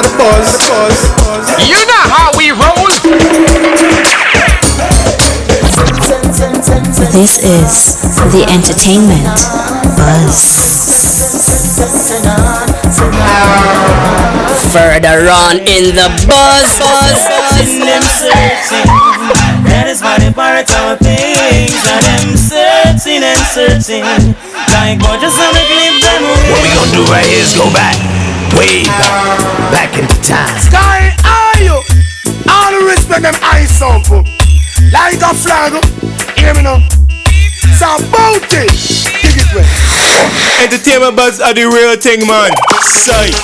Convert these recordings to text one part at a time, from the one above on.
You know how we roll. This is the entertainment buzz. Further on in the buzz. That is why they pirate our things. And them searching and searching. Like gorgeous on the clip them. What we gonna do right here is go back. Way back into time. Sky, are you? All the respect them eyes so good. Like a flag. Hear me now. It's about it. Dig it way. Entertainment buzz are the real thing, man. Sight.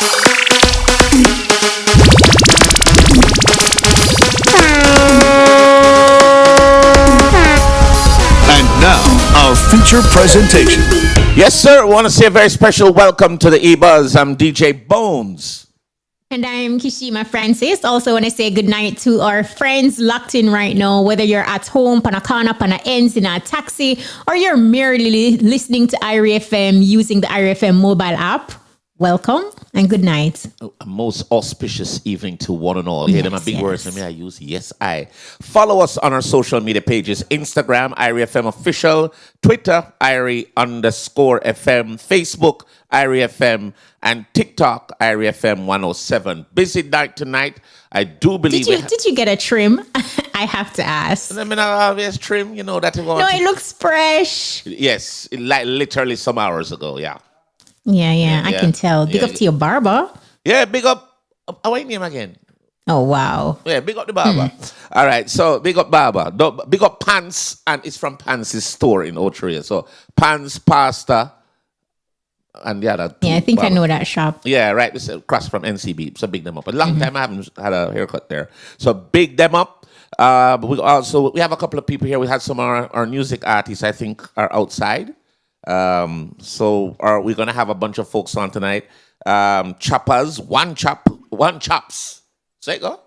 And now, our feature presentation. Yes, sir. Want to say a very special welcome to the EBUZZ. I'm DJ Bones. And I'm Kishima Francis. Also want to say good night to our friends locked in right now, whether you're at home, panakana, pana ends in a taxi, or you're merely listening to IRI FM using the IRI FM mobile app. Welcome and good night. A most auspicious evening to one and all. Hear them a big words and me I use. Yes, I. Follow us on our social media pages. Instagram, IRI FM Official. Twitter, IRI_FM. Facebook, IRI FM. And TikTok, IRI FM 107. Busy night tonight. I do believe... Did you get a trim? I have to ask. I mean, I always trim, you know, that... No, it looks fresh. Yes, like literally some hours ago, yeah. Yeah, I can tell. Big up to your barber. Yeah, big up. What's your name again? Oh, wow. Yeah, big up the barber. All right, so big up barber. Big up Pants, and it's from Pants' store in Ochoa. So Pants, Pasta, and the other two. Yeah, I think barber. I know that shop. Yeah, right. It's across from NCB. So big them up. A long time I haven't had a haircut there. So big them up. But we have a couple of people here. We had some of our music artists, I think, are outside. So we're gonna have a bunch of folks on tonight. 1chappzs, 1chappzs. Say go.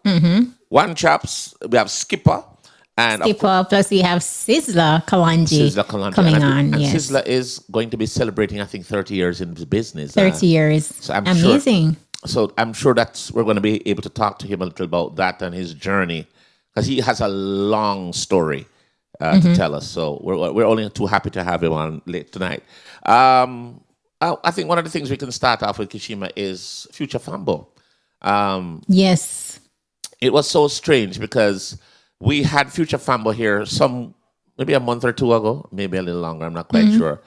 1chappzs. We have Skippa and Skippa. Plus we have Sizzla Kalonji coming on. And yes, Sizzla is going to be celebrating, I think, 30 years in the business. 30 years. So I'm amazing. I'm sure that we're going to be able to talk to him a little about that and his journey, because he has a long story. To tell us. So we're only too happy to have him on late tonight. I think one of the things we can start off with, Kishima, is Future Fambo. Yes. It was so strange because we had Future Fambo here maybe a month or two ago, maybe a little longer, I'm not quite sure.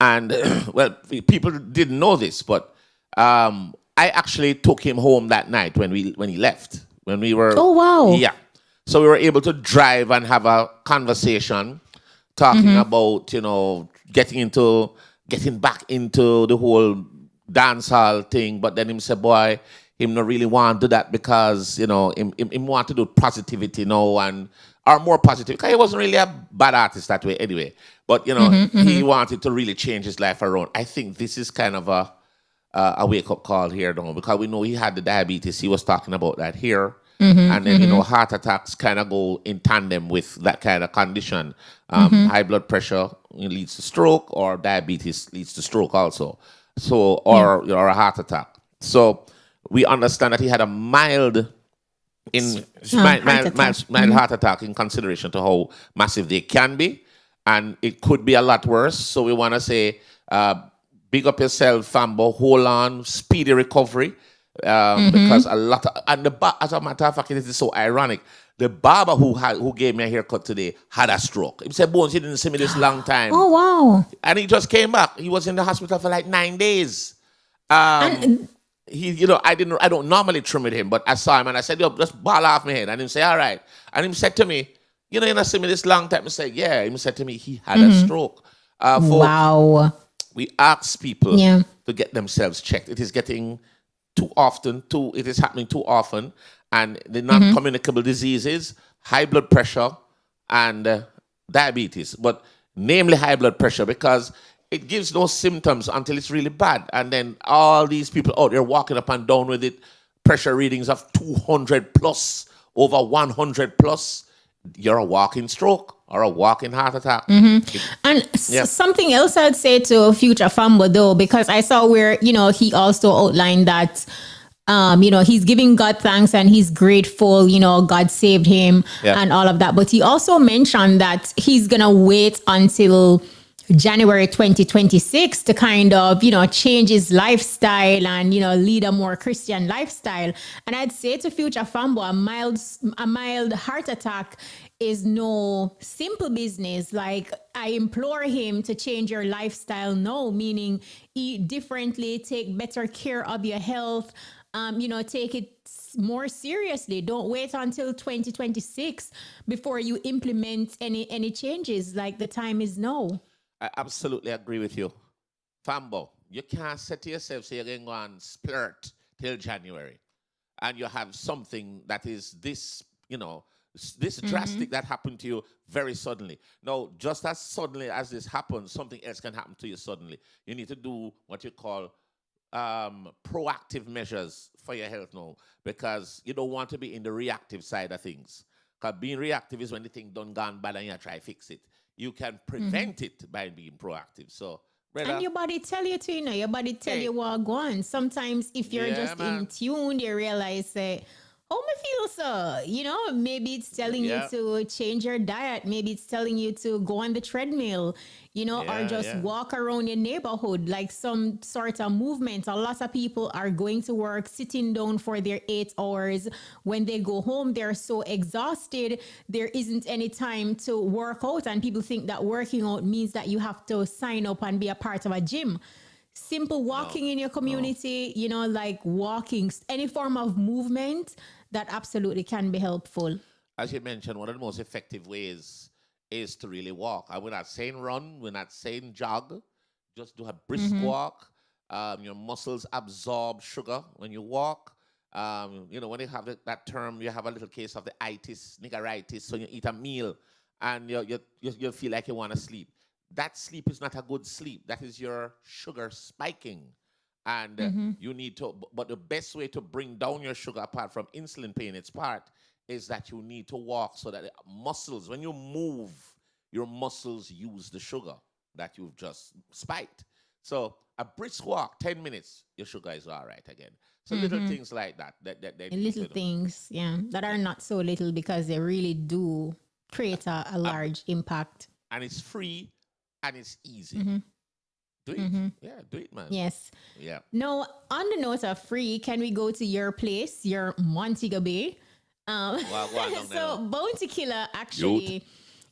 And, well, people didn't know this, but I actually took him home that night when he left. When we were... Oh, wow. Yeah. So we were able to drive and have a conversation talking about, you know, getting back into the whole dance hall thing. But then him said, boy, him not really want to do that because, you know, him want to do positivity now or more positive. Because he wasn't really a bad artist that way anyway. But, you know, he wanted to really change his life around. I think this is kind of a wake-up call here, though, because we know he had the diabetes. He was talking about that here. And then, you know, heart attacks kind of go in tandem with that kind of condition. High blood pressure leads to stroke, or diabetes leads to stroke also. So, or a heart attack. So we understand that he had a mild heart attack in consideration to how massive they can be. And it could be a lot worse. So we want to say, big up yourself, Fambo. Hold on, speedy recovery. Because a lot of, as a matter of fact, it is so ironic. The barber who gave me a haircut today had a stroke. He said, Bones, he didn't see me this long time. Oh, wow. And he just came back. He was in the hospital for like 9 days. He, you know, I don't normally trim with him, but I saw him and I said, yo, just ball off my head. And he said, all right. And he said to me, you know, you not see me this long time. I said, yeah. He said to me, he had a stroke. Wow. We ask people to get themselves checked. It is getting it is happening too often, and the non-communicable diseases, high blood pressure and diabetes, but namely high blood pressure, because it gives no symptoms until it's really bad, and then all these people out there walking up and down with it, pressure readings of 200 plus, over 100 plus, you're a walking stroke or a walking heart attack. Something else I'd say to Future Fambo though, because I saw where, you know, he also outlined that He's giving God thanks and he's grateful, God saved him and all of that. But he also mentioned that he's going to wait until January 2026 to kind of, change his lifestyle and, lead a more Christian lifestyle. And I'd say to Future Fambo, a mild heart attack is no simple business. Like, I implore him to change your lifestyle now, meaning eat differently, take better care of your health, take it more seriously. Don't wait until 2026 before you implement any changes. Like, the time is now. I absolutely agree with you. Fambo, you can't say to yourself, say you're going to go and splurt till January. And you have something that is this, this drastic that happened to you very suddenly. Now, just as suddenly as this happens, something else can happen to you suddenly. You need to do what you call proactive measures for your health now, because you don't want to be in the reactive side of things. Because being reactive is when the thing done gone bad and you try to fix it. You can prevent it by being proactive. So, brother, and your body tell you to, your body tell you what go on. Sometimes if you're just in tune, you realize how me feel, so, maybe it's telling you to change your diet. Maybe it's telling you to go on the treadmill, or just walk around your neighborhood, like some sort of movement. A lot of people are going to work, sitting down for their 8 hours. When they go home, they're so exhausted. There isn't any time to work out. And people think that working out means that you have to sign up and be a part of a gym. Simple walking in your community, like walking, any form of movement that absolutely can be helpful. As you mentioned, one of the most effective ways is to really walk. And we're not saying run, we're not saying jog. Just do a brisk walk. Your muscles absorb sugar when you walk. When you have that term, you have a little case of the itis, niggeritis. So you eat a meal and you feel like you want to sleep. That sleep is not a good sleep. That is your sugar spiking. And you need to, but the best way to bring down your sugar, apart from insulin playing its part, is that you need to walk so that the muscles, when you move, your muscles use the sugar that you've just spiked. So a brisk walk, 10 minutes, your sugar is all right again. So little things like that. Little things, that are not so little because they really do create a large impact. And it's free and it's easy. Do it. Yeah, do it, man. Yes. Yeah. Now, on the note of free, can we go to your place, your Montego Bay? So Bounty Killer actually,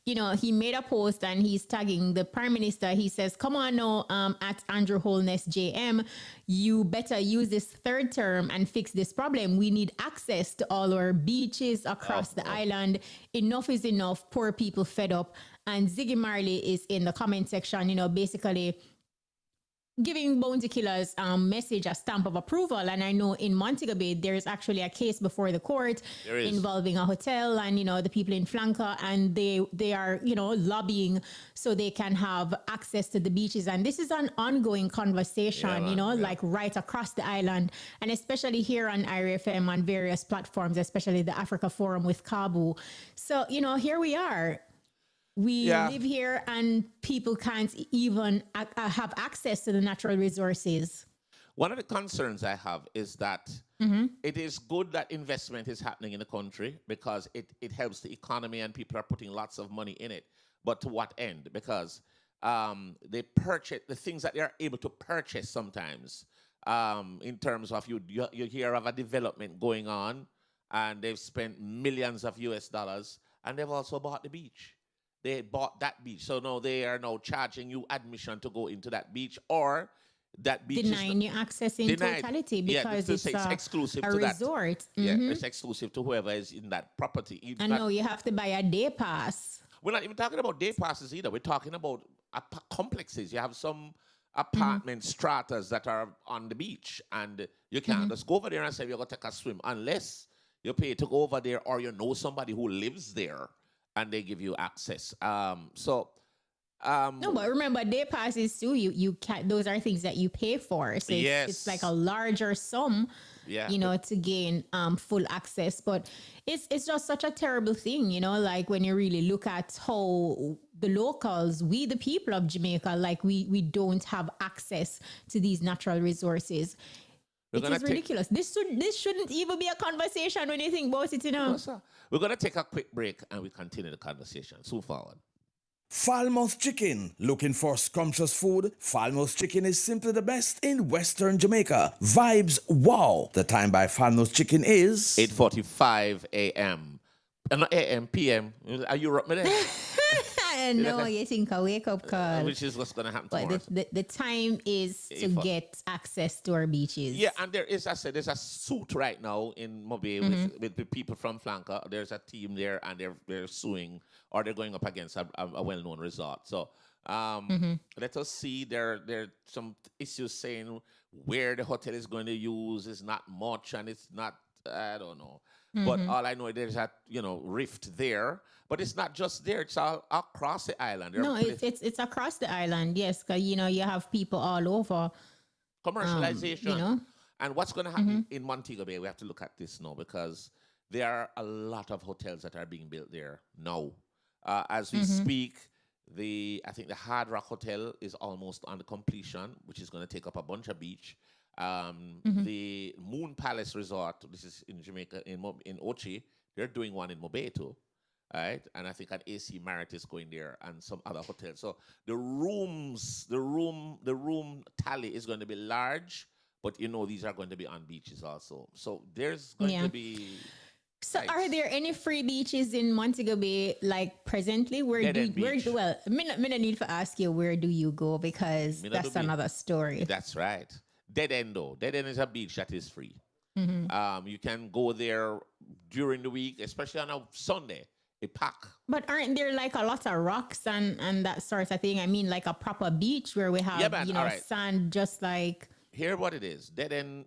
he made a post and he's tagging the Prime Minister. He says, come on now, at Andrew Holness JM, you better use this third term and fix this problem. We need access to all our beaches across the island. Enough is enough. Poor people fed up. And Ziggy Marley is in the comment section, basically giving Bounty Killer's message a stamp of approval. And I know in Montego Bay, there is actually a case before the court involving a hotel and, the people in Flanker, and they are, lobbying so they can have access to the beaches. And this is an ongoing conversation, like right across the island, and especially here on IRFM on various platforms, especially the Africa Forum with Kabu. So, here we are. We live here and people can't even have access to the natural resources. One of the concerns I have is that it is good that investment is happening in the country because it helps the economy and people are putting lots of money in it. But to what end? Because they purchase the things that they are able to purchase sometimes in terms of you hear of a development going on and they've spent millions of US dollars and they've also bought the beach. They bought that beach. So now they are now charging you admission to go into that beach, or that beach denying you access in totality because it's exclusive to resort. That. Yeah, it's exclusive to whoever is in that property. And now you have to buy a day pass. We're not even talking about day passes either. We're talking about complexes. You have some apartment stratas that are on the beach, and you can't just go over there and say you're going to take a swim unless you pay to go over there or you know somebody who lives there and they give you access. No, but remember, day passes too. You can't. Those are things that you pay for. So it's like a larger sum, to gain full access. But it's just such a terrible thing, like when you really look at how the locals, we the people of Jamaica, like we don't have access to these natural resources. It is ridiculous. This shouldn't even be a conversation when you think about it, you know. No, sir. We're going to take a quick break and we continue the conversation. So forward. Falmouth Chicken. Looking for scrumptious food? Falmouth Chicken is simply the best in Western Jamaica. Vibes wow. The time by Falmouth Chicken is 8:45 a.m. Not a.m. p.m. Are you up with that? No, you think a wake up call. Which is what's going to happen tomorrow. But the time is to get access to our beaches. Yeah, and there's a suit right now in Mobay with the people from Flanker. There's a team there, and they're suing, or they're going up against a well-known resort. So let us see. There are some issues saying where the hotel is going to use is not much, and it's not. I don't know. But all I know, there's a rift there. But it's not just there. It's all across the island. No, it's across the island. Yes, because you have people all over. Commercialization. And what's going to happen in Montego Bay? We have to look at this now because there are a lot of hotels that are being built there now. As we speak, I think the Hard Rock Hotel is almost on the completion, which is going to take up a bunch of beach. The Moon Palace Resort, this is in Jamaica, in Ochi, they're doing one in Mobay too, right? And I think an AC Marriott is going there and some other hotels. So the room tally is going to be large, but these are going to be on beaches also. So there's going to be. So are there any free beaches in Montego Bay, like presently? Well, I need to ask you, where do you go? Because that's another story. That's right. Dead End is a beach that is free. You can go there during the week, especially on a Sunday. A pack. But aren't there like a lot of rocks and that sort of thing? I mean, like a proper beach where we have sand, just like. Here, what it is. Dead End.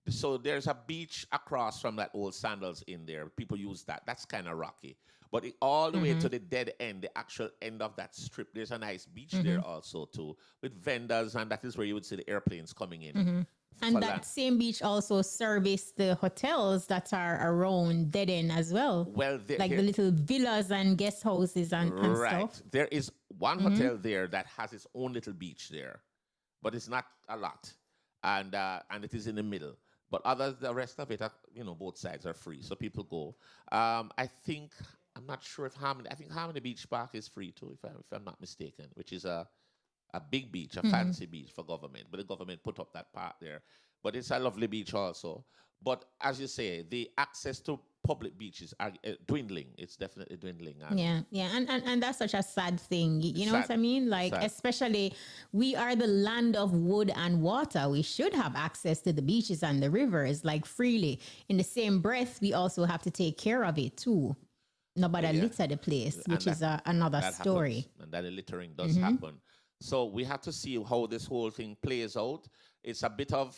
So there's a beach across from that old Sandals in there. People use that. That's kind of rocky. But all the way to the dead end, the actual end of that strip, there's a nice beach there also too, with vendors, and that is where you would see the airplanes coming in. And that same beach also service the hotels that are around Dead End as well. Well, the little villas and guest houses and stuff. There is one hotel there that has its own little beach there, but it's not a lot, and it is in the middle. But the rest of it, both sides are free, so people go. I'm not sure if Harmony. I think Harmony Beach Park is free too, if I'm not mistaken, which is a big beach, a fancy beach for government. But the government put up that part there. But it's a lovely beach also. But as you say, the access to public beaches are dwindling. It's definitely dwindling. And that's such a sad thing. You know what I mean? Like, especially, we are the land of wood and water. We should have access to the beaches and the rivers, like, freely. In the same breath, we also have to take care of it too. Nobody litter the place, which is another story. Happens, and that littering does happen. So we have to see how this whole thing plays out. It's a bit of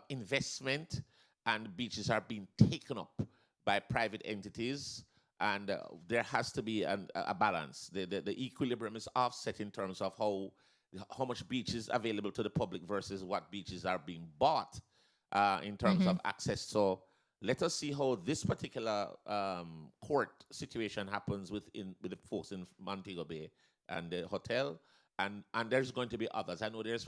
investment, and beaches are being taken up by private entities, and there has to be a balance. The equilibrium is offset in terms of how much beach is available to the public versus what beaches are being bought in terms of access. So let us see how this particular court situation happens with the folks in Montego Bay and the hotel. And there's going to be others. I know there's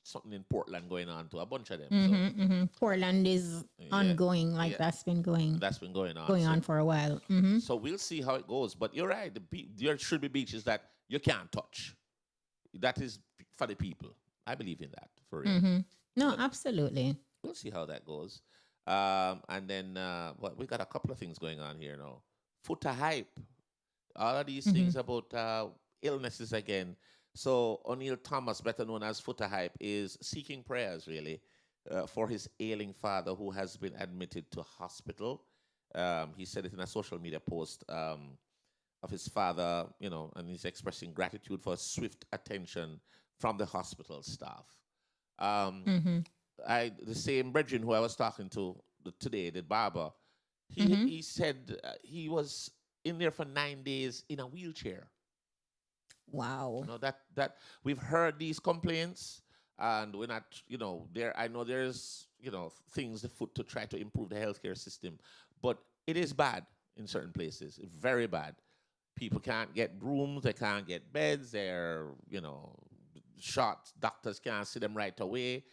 something in Portland going on too, a bunch of them. Portland is ongoing, that's been going. That's been going on. Going on for a while. So we'll see how it goes. But you're right. There should be beaches that you can't touch. That is for the people. I believe in that, for real. No, absolutely. We'll see how that goes. And then we got a couple of things going on here now. Footer hype. All of these things about illnesses again. So O'Neill Thomas, better known as Footer Hype, is seeking prayers, really, for his ailing father who has been admitted to hospital. He said it in a social media post of his father, and he's expressing gratitude for swift attention from the hospital staff. The same brethren who I was talking to today, the barber, he said he was in there for 9 days in a wheelchair. Wow. That we've heard these complaints, and we're not, there. I know there's, things afoot to try to improve the healthcare system, but it is bad in certain places, very bad. People can't get rooms, they can't get beds, they're, short. Doctors can't see them right away.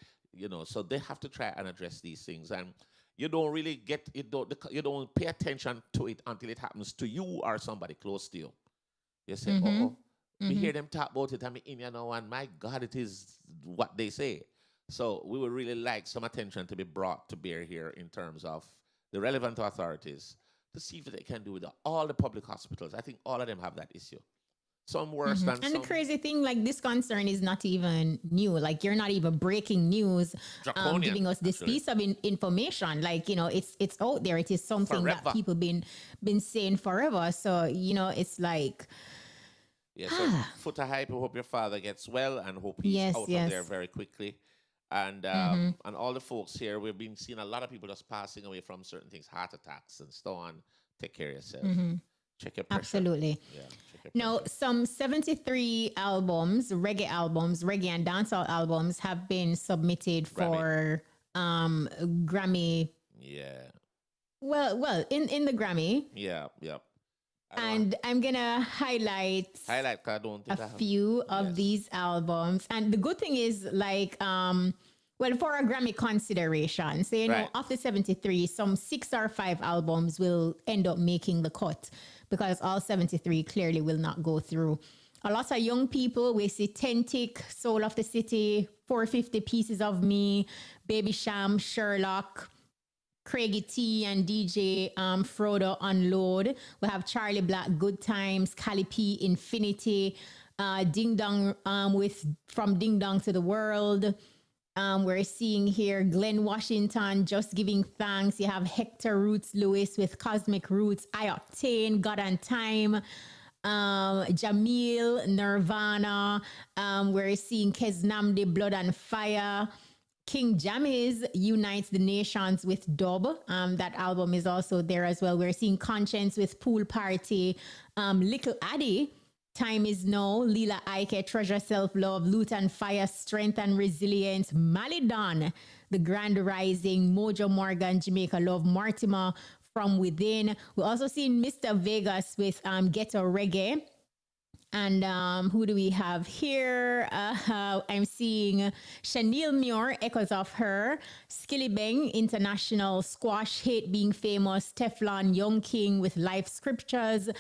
so they have to try and address these things, and you don't really you don't pay attention to it until it happens to you or somebody close to you. You say, we hear them talk about it, and and my God, it is what they say. So we would really like some attention to be brought to bear here in terms of the relevant authorities to see what they can do with all the public hospitals. I think all of them have that issue. Some worse than some. And the crazy thing, like this concern is not even new. Like you're not even breaking news, giving us this piece of information. Like, it's out there. It is something that people been saying forever. So, it's like. Yeah, so foot hype. I hope your father gets well and hope he's out of there very quickly. And and all the folks here, we've been seeing a lot of people just passing away from certain things, heart attacks and so on. Take care of yourself. Check your pressure. Absolutely. Yeah. Check your now, some 73 albums, reggae and dancehall albums have been submitted for Grammy. Yeah. Well, in the Grammy. Yeah. And I'm gonna highlight I don't think a few of these albums. And the good thing is, like, for a Grammy consideration, so of the 73, some 6 or 5 albums will end up making the cut because all 73 clearly will not go through. A lot of young people, we see Tentic, Soul of the City, 450 Pieces of Me, Baby Sham, Sherlock, Craigie T and DJ Frodo Unload. We have Charlie Black, Good Times, Cali P, Infinity, Ding Dong From Ding Dong to the World. We're seeing here Glenn Washington, Just Giving Thanks. You have Hector Roots Lewis with Cosmic Roots, I-Octane, God and Time, Jamil, Nirvana. We're seeing Keznamdi, Blood and Fire. King Jammies unites the nations with dub. That album is also there as well. We're seeing Conscience with Pool Party. Little Addy, Time Is Now. Lila Ike, Treasure Self Love. Loot and Fire, Strength and Resilience. Malidon, The Grand Rising. Mojo Morgan, Jamaica Love. Mortimer, From Within. We're also seeing Mr. Vegas with Ghetto Reggae. And who do we have here? I'm seeing Chanel Muir, Echoes of Her, Skilly Bang, International, Squash Hit, Being Famous, Teflon, Young King with Life Scriptures.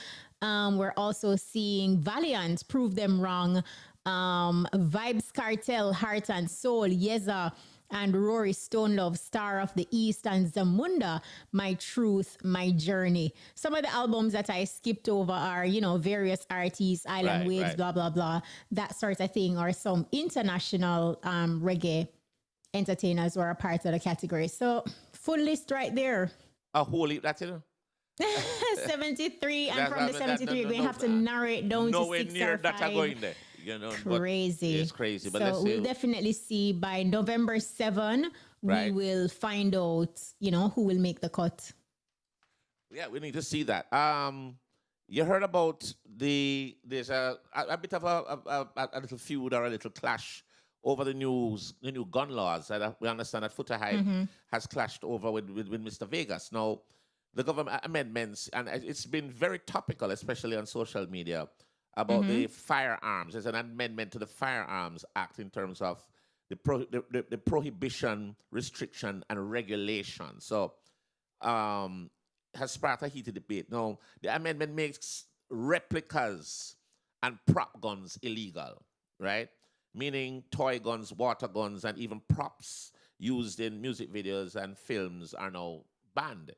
We're also seeing Valiant, Prove Them Wrong, Vibes Cartel, Heart and Soul, Yeza, and Rory Stonelove, Star of the East, and Zamunda, My Truth, My Journey. Some of the albums that I skipped over are, various artists, Island Waves, blah, blah, blah, that sort of thing, or some international reggae entertainers who are a part of the category. So, full list right there. A whole heap, that's it? 73, and from the 73, we have to narrow it down to 6 near or 5. That are going there. Crazy. It's crazy. But so we'll definitely see by November 7, we will find out, who will make the cut. Yeah, we need to see that. You heard about there's a bit of a little feud or a little clash over the new gun laws. We understand that Footer Hype has clashed over with Mr. Vegas. Now, the government amendments, and it's been very topical, especially on social media, about the firearms. There's an amendment to the Firearms Act in terms of the prohibition, restriction, and regulation. So, has sparked a heated debate. Now, the amendment makes replicas and prop guns illegal, right? Meaning toy guns, water guns, and even props used in music videos and films are now banned.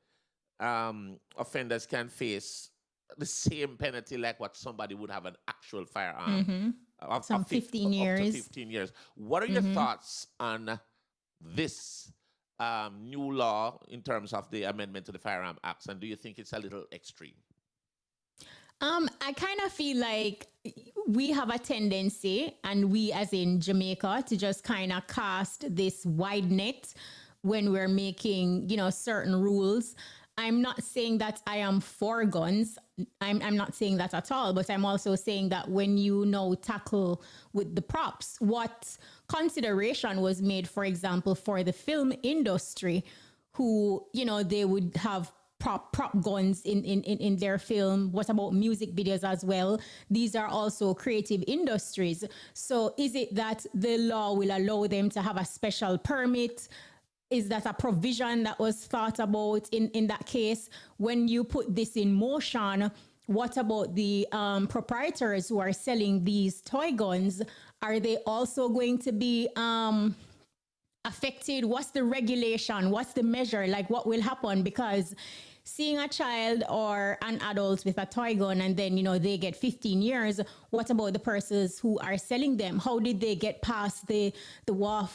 Offenders can face the same penalty like what somebody would have an actual firearm. Of 15 years. Up to 15 years. What are your thoughts on this new law in terms of the amendment to the Firearm Act? And do you think it's a little extreme? I kind of feel like we have a tendency, and we as in Jamaica, to just kind of cast this wide net when we're making, certain rules. I'm not saying that I am for guns. I'm not saying that at all. But I'm also saying that when you tackle with the props, what consideration was made, for example, for the film industry, who, they would have prop guns in their film? What about music videos as well? These are also creative industries. So is it that the law will allow them to have a special permit? Is that a provision that was thought about in that case? When you put this in motion, what about the proprietors who are selling these toy guns? Are they also going to be affected? What's the regulation? What's the measure? Like, what will happen? Because seeing a child or an adult with a toy gun and then, they get 15 years, what about the persons who are selling them? How did they get past the war,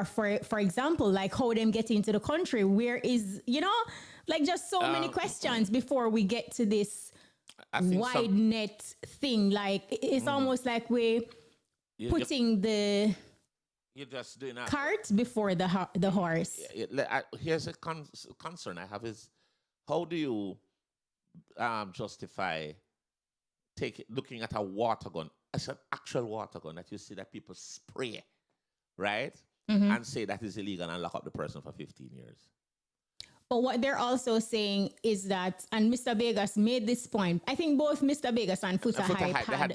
for example? Like, how them get into the country? Where is, like, just so many questions before we get to this wide net thing. Like, it's almost like we're putting you're just doing that. Cart before the horse. Here's a concern I have is, how do you justify looking at a water gun as an actual water gun that you see that people spray, right? And say that is illegal and lock up the person for 15 years? But what they're also saying is that, and Mr. Vegas made this point, I think both Mr. Vegas and Foota Hype had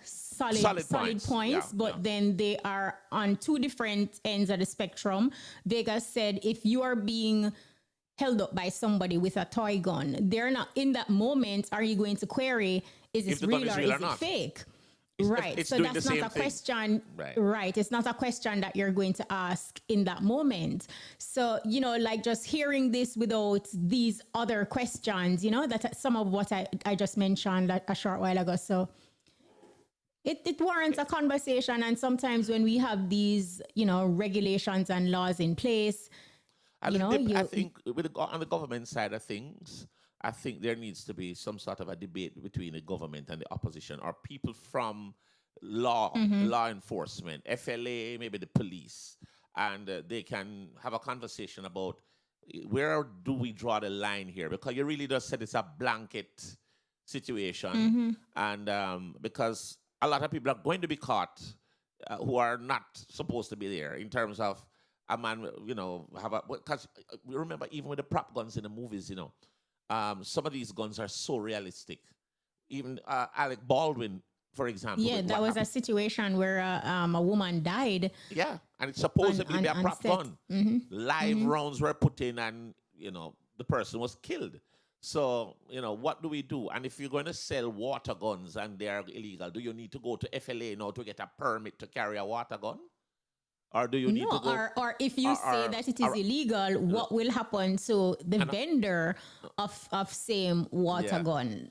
solid points, but then they are on two different ends of the spectrum. Vegas said, if you are being held up by somebody with a toy gun, they're not, in that moment, are you going to query, is this real or is it fake? Right. So that's not a question. Right. It's not a question that you're going to ask in that moment. So, like just hearing this without these other questions, that's some of what I just mentioned a short while ago. So it warrants a conversation. And sometimes when we have these, regulations and laws in place, I think on the government side of things, I think there needs to be some sort of a debate between the government and the opposition, or people from law enforcement, FLA, maybe the police, and they can have a conversation about where do we draw the line here? Because you really just said it's a blanket situation, and because a lot of people are going to be caught who are not supposed to be there, in terms of a man, because remember, even with the prop guns in the movies, some of these guns are so realistic. Even Alec Baldwin, for example. Yeah, that was a situation where a woman died. Yeah, and it's supposed to be a prop gun. Live rounds were put in, and the person was killed. So what do we do? And if you're going to sell water guns and they are illegal, do you need to go to FLA now to get a permit to carry a water gun? Or do you need to go? Or if you say that it is illegal, what will happen to the vendor of same water gun,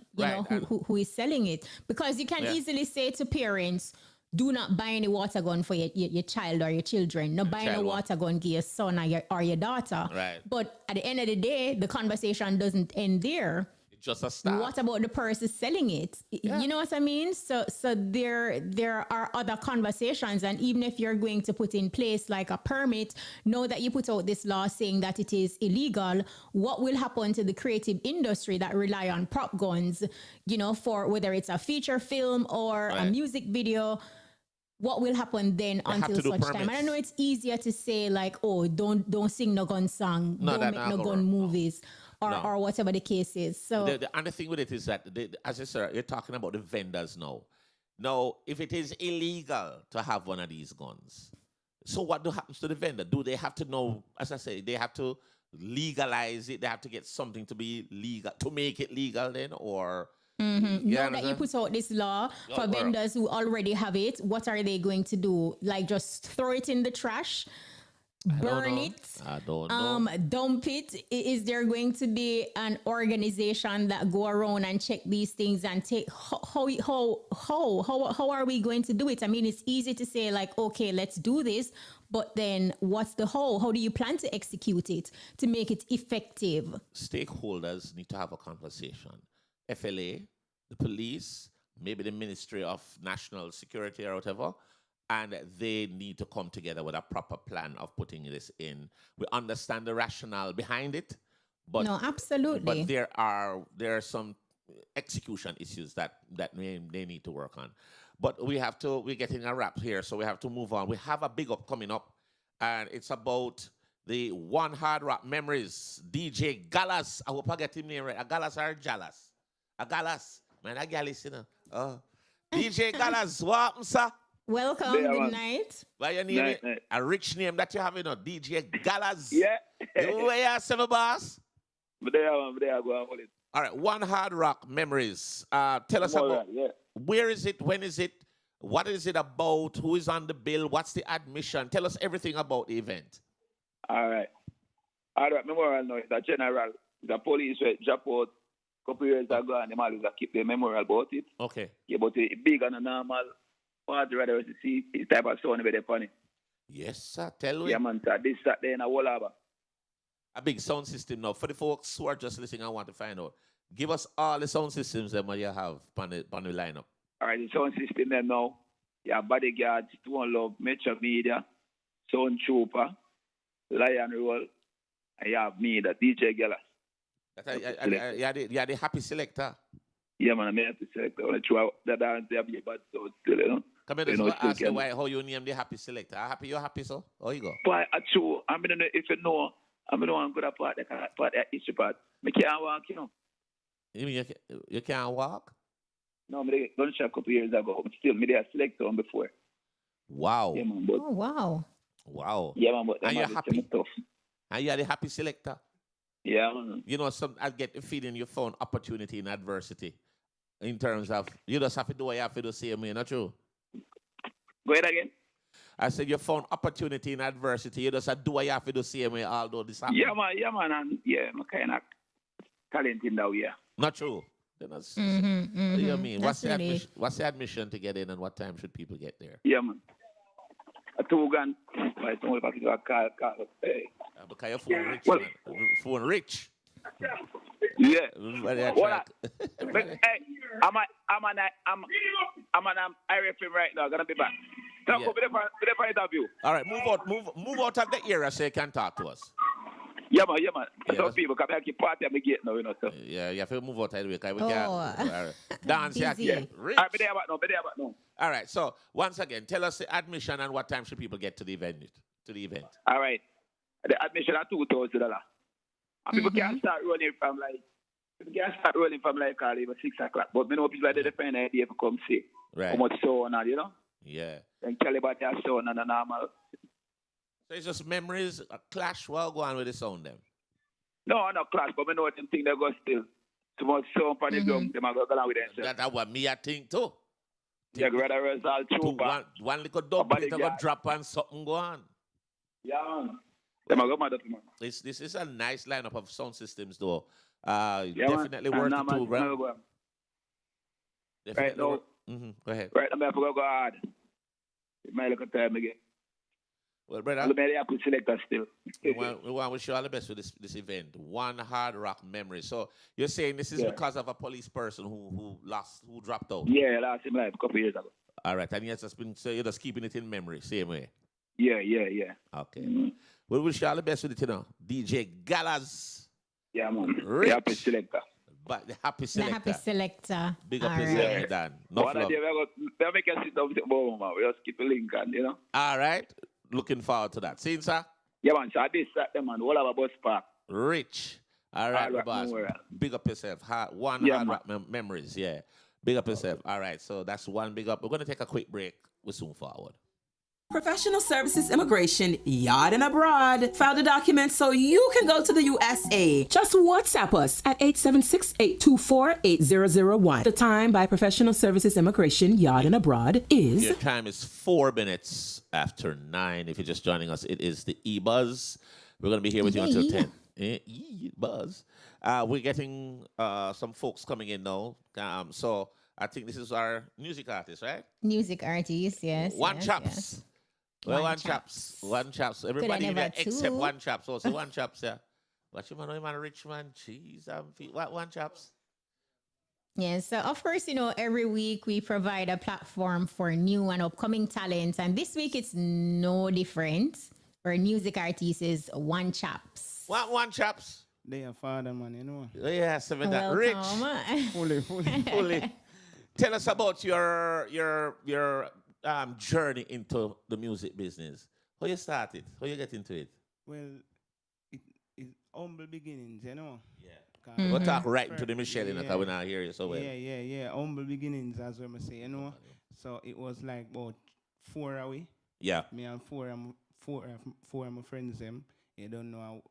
who is selling it? Because you can easily say to parents, do not buy any water gun for your child or your children. No buy no water gun for your son or your daughter. Right. But at the end of the day, the conversation doesn't end there. Just a start. What about the person selling it? Yeah. You know what I mean? So there are other conversations, and even if you're going to put in place like a permit, know that you put out this law saying that it is illegal. What will happen to the creative industry that rely on prop guns? For whether it's a feature film or a music video. What will happen then until such time? And I know it's easier to say like, oh, don't sing no gun song, don't make no gun movies. Or whatever the case is. So the other thing with it is that, as I said, you're talking about the vendors now. Now, if it is illegal to have one of these guns, so what happens to the vendor? Do they have to know, as I say, they have to legalize it? They have to get something to be legal, to make it legal then? Or... Now that you put out this law for vendors who already have it, what are they going to do? Like just throw it in the trash? Burn it? I don't know. Dump it? Is there going to be an organization that go around and check these things and take how are we going to do it? I mean, it's easy to say like, okay, let's do this, but then what's the how? How do you plan to execute it to make it effective? Stakeholders need to have a conversation. FLA, the police, maybe the Ministry of National Security or whatever. And they need to come together with a proper plan of putting this in. We understand the rationale behind it, but no, absolutely. But there are some execution issues that they need to work on. But we're getting a wrap here, so we have to move on. We have a big up coming up, and it's about the One Hard Rock Memories, DJ Galas. I hope I get him name right. A Galas or Jalas? A Galas. Man, a Galas, you know. DJ Galas, what happened, sir? Welcome. Good night. Why your name? A rich name that you have, you know. DJ Galas. Yeah. Where you seven boss? But there, go on with it. All right, One Hard Rock Memories. Tell us about where is it, when is it, what is it about, who is on the bill, what's the admission? Tell us everything about the event. All right. Memorial now is a general. The police drop out a couple years ago and they always keep the memorial about it. Okay. Yeah, but it's big and a normal party rather to see this type of sound with the funny. Yes, sir. Tell me. Yeah, man, sir. This Saturday in a Wallaba. A big sound system now. For the folks who are just listening, I want to find out. Give us all the sound systems that you have on the lineup. All right, the sound system them now. You have Bodyguard, Stone Love, Metro Media, Sound Trooper, Lion Roll, and you have me, the DJ Gellas. You're the happy selector. Yeah, man, I'm a happy selector. When I try that dance, they'll be bad sound still, you know. Come here, just ask you how you name the happy selector. You're happy, so? How you go? But true, I mean, if you know, I'm the one good at part that issue part. I can't walk, you know. You mean you can't walk? No, I did gunshot a couple years ago. But still, I did a selector on before. Wow. Yeah, man, but, wow. Wow. Yeah, man, but and you're happy. Tough. And you're the happy selector. Yeah, man. You know, I get the feeling you found opportunity in adversity. In terms of, you just have to do what you have to do, same way, not true? Go ahead again. I said you found opportunity in adversity. You just do what you have to do, same way, although this happened. Yeah, man, and I'm kind of talented now, yeah. Not true. What do you mean? What's the admission to get in, and what time should people get there? Yeah, man. A 2 gun. I don't know if I can call. Hey. Because your phone rich, man. Phone rich. Yeah. What? Hey, I'm an Irish film right now. Gonna be back. Talk over the interview. All right, move out of the area so you can talk to us. Yeah, man. Some people come back to party at the gate now, you know. So. Yeah, you have to move out of the way because we can't dance here. Yeah. All right, be there about now. All right, so once again, tell us the admission and what time should people get to the event. All right. The admission is $2,000. And people can start rolling from like even 6 o'clock. But I know people are different idea to come see how much sound and, you know. Yeah. And tell about their sound and the normal. So it's just memories, a clash while go on with the sound them. No, not clash, but I know them think they go still. Too much sound for the drum, they might go along with themselves. That's what me I think too. Yeah, rather result true. One little dub plate go drop and something go on. Yeah, man. They might go mad at me. This is a nice lineup of sound systems though. Definitely worth it too, bro. Right now. Go ahead. Right, I'm going to go hard. It might look at time again. Well, brother, I'm happy selector still. we want to wish you all the best for this event. One Hard Rock Memory. So you're saying this is because of a police person who dropped out? Yeah, lost him life a couple years ago. All right, and so you're just keeping it in memory, same way? Yeah. Okay. We wish you all the best with it, you know. DJ Galas. Yeah, man. The happy selector. But the happy selector. Big up yourself, Dan. No flop. They'll make us sit down with the ball, man. We just keep a link on, you know. All right. Looking forward to that. See, sir? Yeah, man. So this Saturday, man. All of our bus park. Rich. All right, my boss. Big up yourself. Hard Rock Memories, yeah. Big up yourself. All right, so that's one big up. We're going to take a quick break. We'll soon forward. Professional Services Immigration, Yard and Abroad, filed a document so you can go to the USA. Just WhatsApp us at 876-824-8001. The time by Professional Services Immigration, Yard and Abroad is... Your time is 4 minutes after 9. If you're just joining us, it is the EBUZZ. We're going to be here with you until 10. EBUZZ. We're getting some folks coming in now. So I think this is our music artist, right? Music artist, yes. 1chappzs. Yes. Well, 1chappzs. Everybody here except 1chappzs. Also 1chappzs, yeah. What you man, rich man? Jeez, what 1chappzs? Yeah, so of course, you know, every week we provide a platform for new and upcoming talents. And this week it's no different. Our music artist is 1chappzs. What 1chappzs? They are father, man, you know. Oh, yeah, seven that rich. Fully. Tell us about your journey into the music business. How you started? How you get into it? Well, humble beginnings, you know. Yeah. We'll talk right into the Michelle, you know, because we not hear you so well. Yeah. Humble beginnings, as we say, you know. So it was like about 4 away. Yeah. Me and four of my friends, them. You don't know,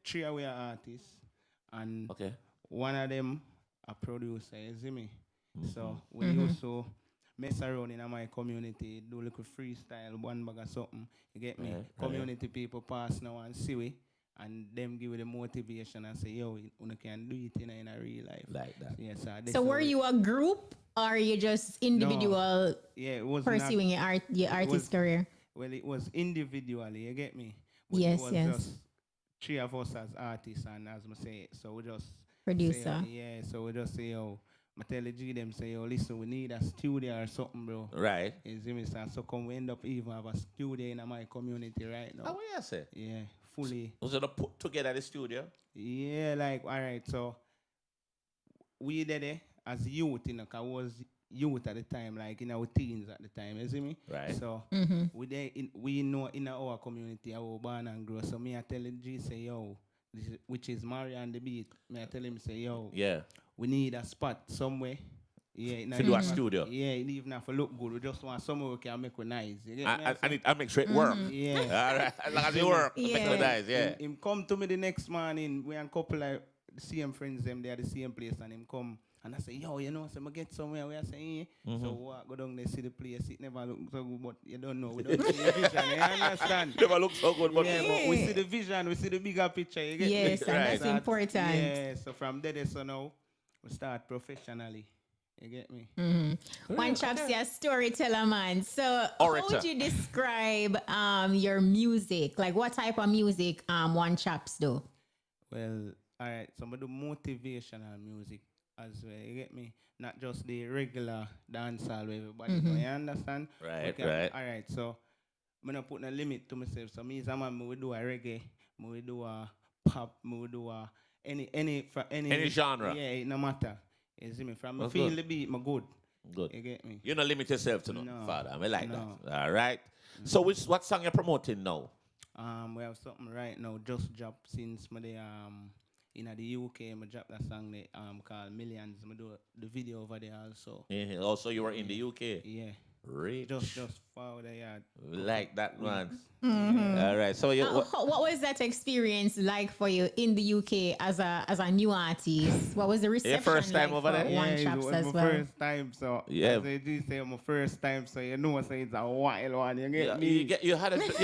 3 away artists. And one of them a producer, you see me? So we used to mess around in my community, do a little freestyle, one bag of something. You get me? Community people pass now and see we. And them give you the motivation and say, yo, you can do it in a real life. Like that. Yes, so were you a group or you just individual it was pursuing your artist career? Well, it was individually, you get me? But yes, it was just 3 of us as artists and as I say, so we just producer. So we just say, yo, I tell the G them, say, yo, listen, we need a studio or something, bro. Right. You see me, sir? So come we end up even have a studio in my community right now. Oh, what you say? Yeah, fully. Was it put together the studio? Yeah, like, all right, so we did it as youth, you know, because I was youth at the time, like in our teens at the time, you see me? Right. So we know in our community how we born and grow. So me I tell the G, say, yo, which is Mario and the beat, me I tell him, say, yo, we need a spot somewhere. Yeah, to do a studio. Yeah, it even have to look good. We just want somewhere we can make it nice. You get me? I make sure it work. Yeah. All right. As long as it work, make it nice. Yeah. Him come to me the next morning. We and couple like the same friends them. They are the same place, and him come and I say, yo, you know, so I get somewhere. We are saying, so walk go down there, see the place. It never look so good, but you don't know. We don't see the vision. You understand? Never look so good, but but we see the vision. We see the bigger picture. You get me? Yes, and that's important. Yeah. So from there, so now we start professionally. You get me? 1chappzs, you're a storyteller, man. So Orator. how would you describe your music? Like what type of music 1chappzs do? Well, all right. So I do motivational music as well. You get me? Not just the regular dancehall where everybody know. You understand? Right, right. All right. So I'm not putting a limit to myself. So me as a man, we do a reggae, we do a pop, we do a any genre. Yeah, no matter. You see me? From me feel the beat, I'm good. Good. You get me? You don't limit yourself to no, Father. I like No. that. All right. So what song you promoting now? We have something right now. Just dropped since my day in the UK. I dropped that song called Millions. I do the video over there also. Yeah. Also, you were in the UK. Yeah. Rich. Just forward the yard. Like that, man. Yeah. All right. So you. What was that experience like for you in the UK as a new artist? What was the reception Your first time like over there? for Yeah, 1chappzs it was as my well? first time, so Yeah. as I do say my first time, so you know, so it's a wild one. You get me? You had a good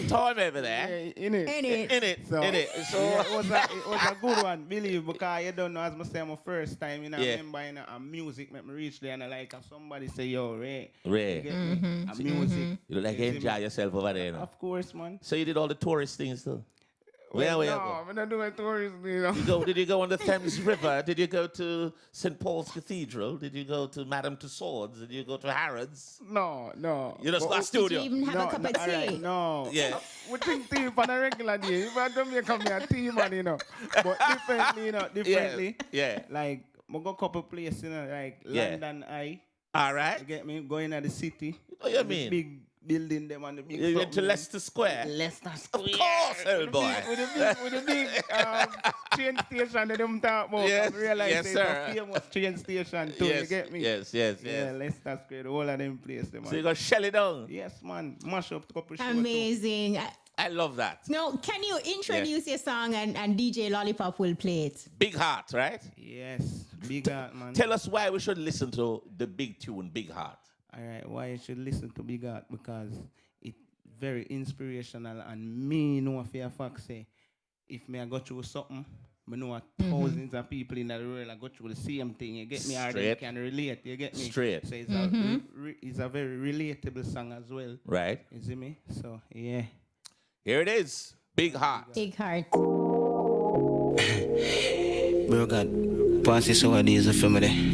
time over there. Yeah, in it. So yeah, it was a good one, believe, because you don't know, as I say, my first time, you know, I remember a music make me reach there and I like somebody say, yo, Ray. Ray. You get me? A music. You look like you enjoy yourself over there, you know? Of course, man. So you did all the tourist things too? Well, Where no, you go? I'm not doing tourism, you know. Did you go on the Thames River? Did you go to St. Paul's Cathedral? Did you go to Madame Tussauds? Did you go to Harrods? No. You just got studio? Did you even have a cup of tea? Right, no. Yeah. We drink tea on a regular day. If I don't make me a tea man, you know. But differently. Yeah. Like, I go a couple places, you know, like London Eye. All right. You get me? Going to the city. What you mean? Big building them and the big. You went to Leicester Square? Leicester Square. Of course, old boy. With the big train station that them talk about. Yes, I realize yes, it's sir. a famous train station too. Yes, You get me? yes. Yeah, Leicester Square, the whole of them places. So you got shell it down? Yes, man. Mash up a couple shows. Amazing. I love that. No, can you introduce your song and DJ Lollipop will play it? Big Heart, right? Yes, Big Heart, man. Tell us why we should listen to the big tune, Big Heart. All right, why you should listen to Big Heart? Because it's very inspirational and me know for a fact say, if me I go through something, I know thousands of people in the world I go through the same thing. You get me? Or they can relate. You get me? Straight. So it's a very relatable song as well. Right. You see me? So, yeah. Here it is. Big Heart. Big Heart. Bro, God, pass this over these for me there.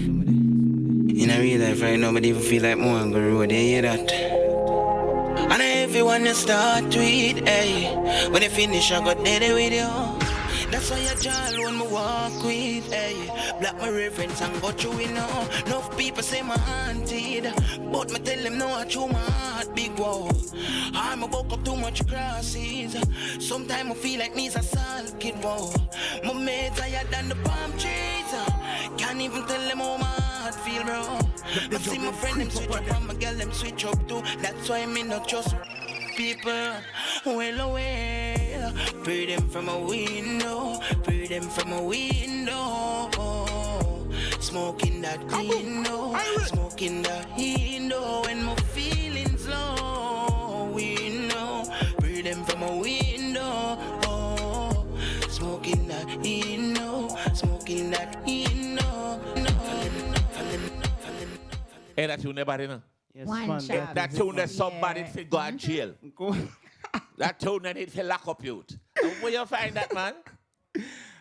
In a real life right now, but even feel like more on the road, you hear that? And everyone you start with, hey. When you finish, I got dead with you. That's why I jolly when me walk with, hey. Black my reference and go through it now. Enough people say my haunted, but me tell them no, I chew my heart big wow. I'm a woke up too much crosses. Sometimes I feel like me's a salt kid wow. My mates higher than the palm trees. Can't even tell them how my heart feel, bro. I see my friend them switch up and my girl them switch up too. That's why me not trust people. Well away, pray them from a window, pray them from a window. Smoking that window, smoking that window. When my feelings low, window, pray them from a window. Smoking that window, smoking that window. Hey, that tune nobody know. Yes, One man. chap. That tune that somebody fit go to jail. That tune that need to lock up youth. Where you find that, man?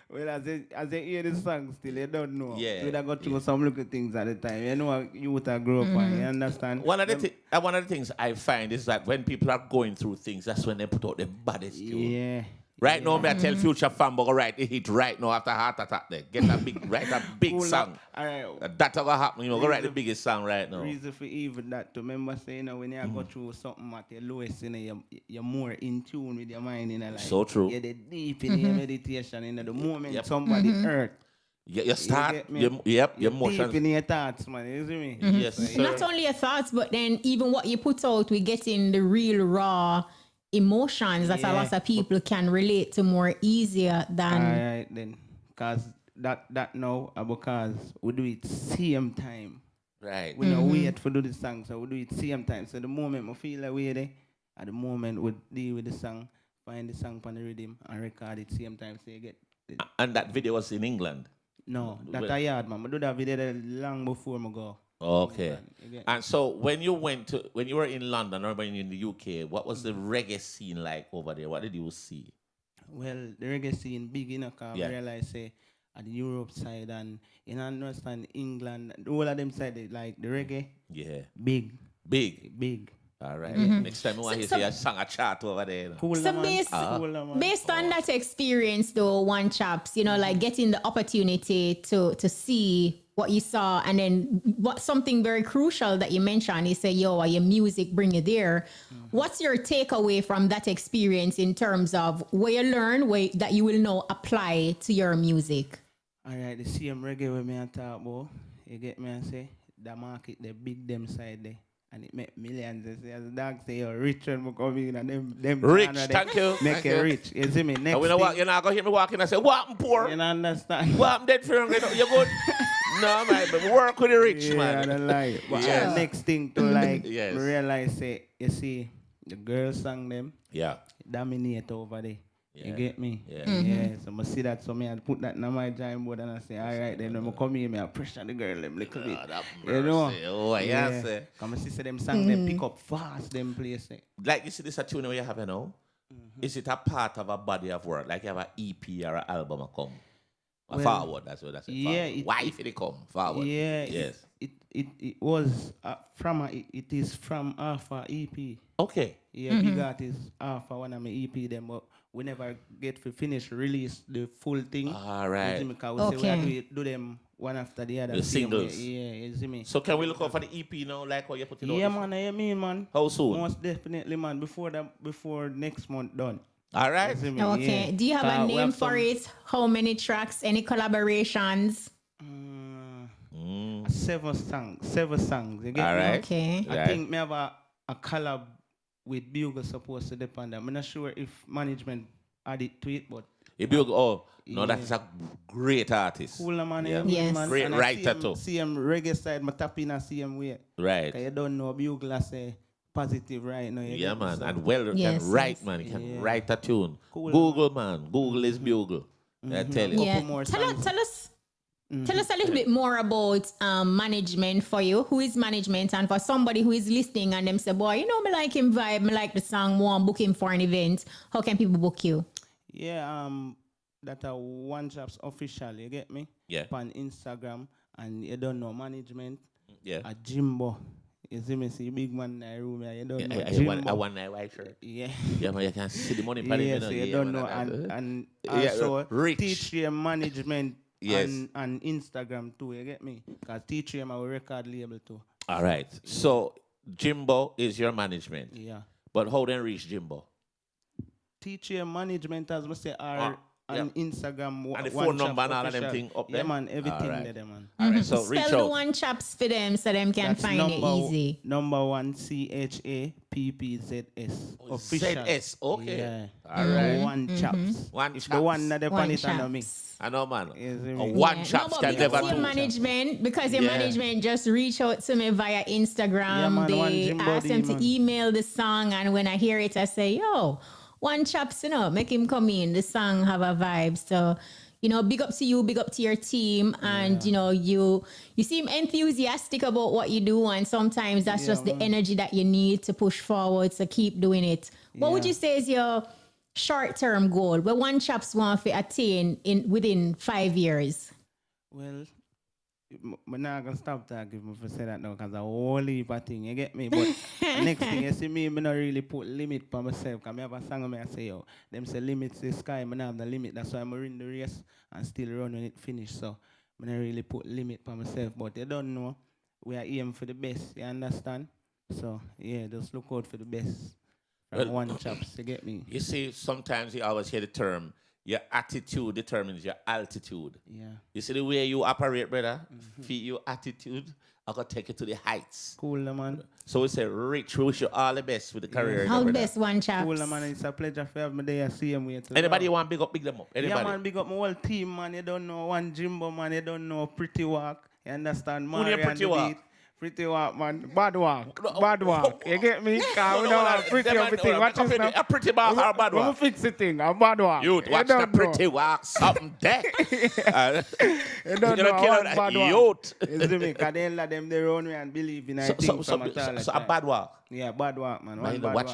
Well, as they hear the song still, they don't know. Yeah. We done go through some little things at the time. You know, youth are grow up on, you understand? One of the things I find is that when people are going through things, that's when they put out the baddest tune. Yeah. Right now, me I tell Future Fanboy go write the hit right now after heart attack there. Get a big, write a big song. All right. That's what happen. You know, go write the biggest song right now. Reason for even that, to remember saying, when you go through something at your lowest, you're more in tune with your mind, like, so true. You're deep in your meditation, the moment somebody hurt. You start, your you're emotions. deep in your thoughts, man. You see me? Yes, sir. Not only your thoughts, but then even what you put out, we get in the real raw emotions that a lot of people can relate to more easier than. All right, then. Because that now, because we do it same time. Right. We don't wait for do the song, so we do it same time. So the moment we feel like we're there, at the moment we deal with the song, find the song on the rhythm, and record it same time. So you get. And that video was in England? No, that's a yard, man. I do that video there long before I go. Okay. And so when you were in London or when you in the UK, what was the reggae scene like over there? What did you see? Well, the reggae scene big enough, I realize say at the Europe side and in understand England, all of them side like the reggae. Yeah. Big. All right. Next time I want to see a song a chart over there. So based on that experience though, One Chaps, like getting the opportunity to see what you saw, and then what something very crucial that you mentioned, you say, your music bring you there. What's your takeaway from that experience in terms of where you learn, that you will now apply to your music? All right, the same reggae with me and talk about, you get me and say, the market, the big them side there. And it make millions. As the dog say, you're rich and we come in and them rich, thank you. Make it rich. You see me? Next you're not going to hear me walking and say, what I'm poor? You understand? What I'm dead for? You're good? No, man, but work with the rich, man. I don't lie. But the next thing to like, realize, say, you see, the girls sang them. Yeah. Dominate over there. Yeah. You get me? Yeah. So I see that, so I put that in my giant board and I say, all right, then when I come here, I pressure the girl them little bit. You know? Oh, yeah. Come see them song, them pick up fast, them place. Like you see this a tune you have now? Is it a part of a body of work? Like you have an EP or an album come? Forward, that's what that's it. Yeah. Why if it come forward? Yeah. Yes. It was it is from Alpha EP. Okay. Yeah, big artist Alpha one of my EP them, but we never get to finish release the full thing. All right. Because we say we do them one after the other. The singles. Yeah, you see me. So can we look out for the EP now, like how you put it out? Yeah, man, I mean, man. How soon? Most definitely, man. Before next month done. All right. Okay. Yeah. Do you have a name for it? How many tracks? Any collaborations? 7 songs. You get all me? right. Okay. I think me have a collab with Bugle supposed to depend. I'm not sure if management added to it, but Bugle, that is a great artist. Cool, man. Yeah. Yes. Man. Great and writer too. See him reggae side, I tap in a same way. Right. You don't know Bugle say positive right now. Yeah, man. So. And can write, man. He can write a tune. Cool, Google, man. Google is Bugle. I tell you. Yeah. Tell us a little bit more about management for you. Who is management? And for somebody who is listening and them say, boy, me like him vibe, me like the song, want book him for an event. How can people book you? Yeah, that are 1chappzs official, you get me? Yeah. On Instagram, and you don't know management. Yeah. A Jimbo. You see me, see big man in the room, you don't know. I want that white shirt. Yeah. Yeah, man, you can see the money. Yes, you don't know. And also teach your management and Instagram too, you get me? Because teach him our record label too. All right. So Jimbo is your management. Yeah. But how then reach Jimbo? Teach your management, as we say, on Instagram. And the phone number and all of them thing up there? Yeah, man, everything there, man. All right, so reach Spell out. the one chaps for them so them can find it easy. Number 1 CHAPPZS. Official. ZS, okay. Yeah. All right. One chaps. One If chaps. the one that they pan it under me. I know, man. One chaps can never do. Management, because your management just reach out to me via Instagram. Yeah, man, they ask them to email the song, and when I hear it, I say, yo, one chaps, make him come in. The song have a vibe. So, big up to you, big up to your team. And, you seem enthusiastic about what you do. And sometimes that's just the energy that you need to push forward. So keep doing it. What would you say is your short-term goal? What one chaps want to attain within 5 years? Well, I'm not going to stop talking if I say that now because I whole heap of thing, you get me? But next thing, you see me, I don't really put limit for myself because I have a song where I say, yo, them say limits the sky, I don't have the limit. That's why I'm in the race and still run when it finish. So I don't really put limit for myself. But you don't know, we are aiming for the best, you understand? So, yeah, just look out for the best from one chaps, you get me? You see, sometimes you always hear the term, your attitude determines your altitude. Yeah. You see the way you operate, brother? Feed your attitude, I can take it to the heights. Cool, man. So we say, Rich, we wish you all the best with the career. All the best, one chaps. Cool, man. It's a pleasure for having me there. See him with Anybody want big up, big them up? Anybody? Yeah, man, big up my whole team, man. You don't know one Jimbo, man. You don't know Pretty Walk. You understand? Who name Pretty Walk? Pretty walk, man. Bad walk. Bad walk. You get me? Because we don't have pretty everything. Watch this now. A pretty walk or a bad walk? I'm fix the thing. A bad walk. Youth, watch the pretty walk. Something there. You don't know one bad walk. Youth. You see me? Because they let them, they run me and believe in I think. So a bad walk? Yeah, bad walk, man. One bad walk.